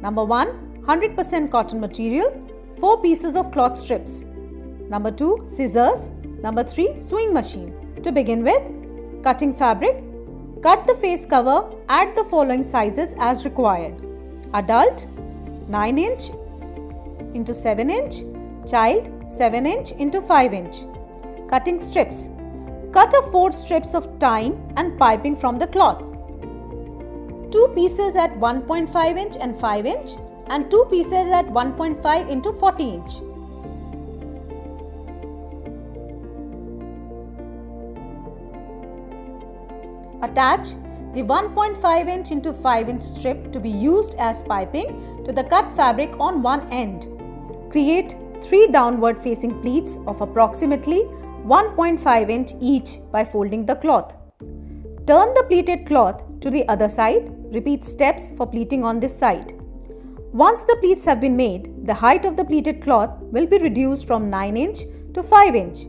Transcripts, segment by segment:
Number 1, 100% cotton material, 4 pieces of cloth strips. Number 2, scissors. Number 3, sewing machine. To begin with, cutting fabric. Cut the face cover at the following sizes as required. Adult 9 inch into 7 inch, child 7 inch into 5 inch. Cutting strips. Cut a 4 strips of tying and piping from the cloth. 2 pieces at 1.5 inch and 5 inch and 2 pieces at 1.5 into 40 inch. Attach the 1.5 inch into 5 inch strip to be used as piping to the cut fabric on one end. Create 3 downward facing pleats of approximately 1.5 inch each by folding the cloth. Turn the pleated cloth to the other side. Repeat steps for pleating on this side. Once the pleats have been made, the height of the pleated cloth will be reduced from 9 inch to 5 inch.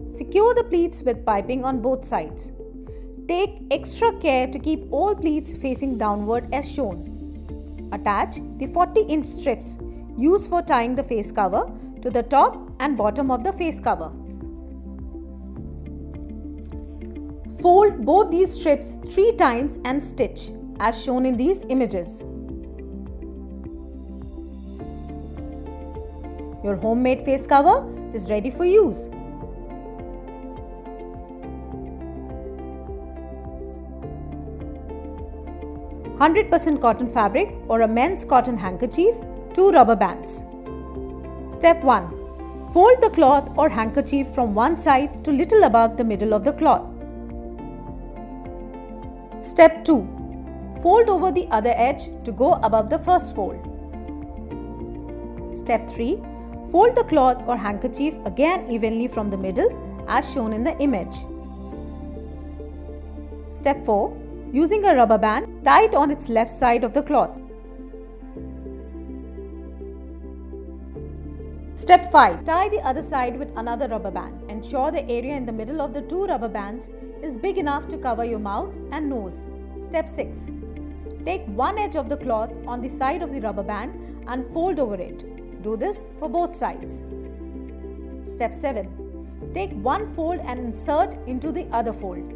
Secure the pleats with piping on both sides. Take extra care to keep all pleats facing downward as shown. Attach the 40-inch strips used for tying the face cover to the top and bottom of the face cover. Fold both these strips 3 times and stitch as shown in these images. Your homemade face cover is ready for use. "100% cotton fabric or a men's cotton handkerchief, 2 rubber bands." Step 1. Fold the cloth or handkerchief from one side to little above the middle of the cloth. Step 2. Fold over the other edge to go above the first fold. Step 3. Fold the cloth or handkerchief again evenly from the middle as shown in the image. Step 4. Using a rubber band, tie it on its left side of the cloth. Step 5. Tie the other side with another rubber band. Ensure the area in the middle of the 2 rubber bands is big enough to cover your mouth and nose. Step 6. Take one edge of the cloth on the side of the rubber band and fold over it. Do this for both sides. Step 7. Take one fold and insert into the other fold.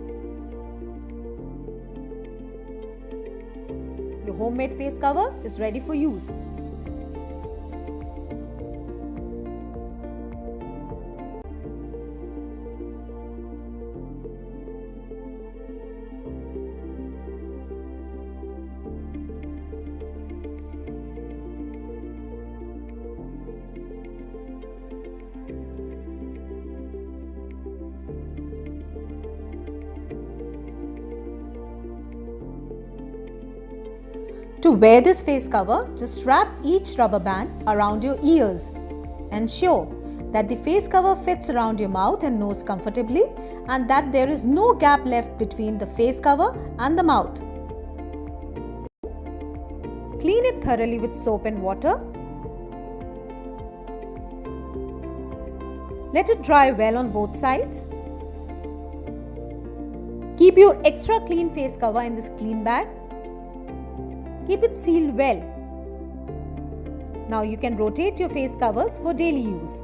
Your homemade face cover is ready for use. To wear this face cover, just wrap each rubber band around your ears. Ensure that the face cover fits around your mouth and nose comfortably and that there is no gap left between the face cover and the mouth. Clean it thoroughly with soap and water. Let it dry well on both sides. Keep your extra clean face cover in this clean bag. Keep it sealed well. Now you can rotate your face covers for daily use.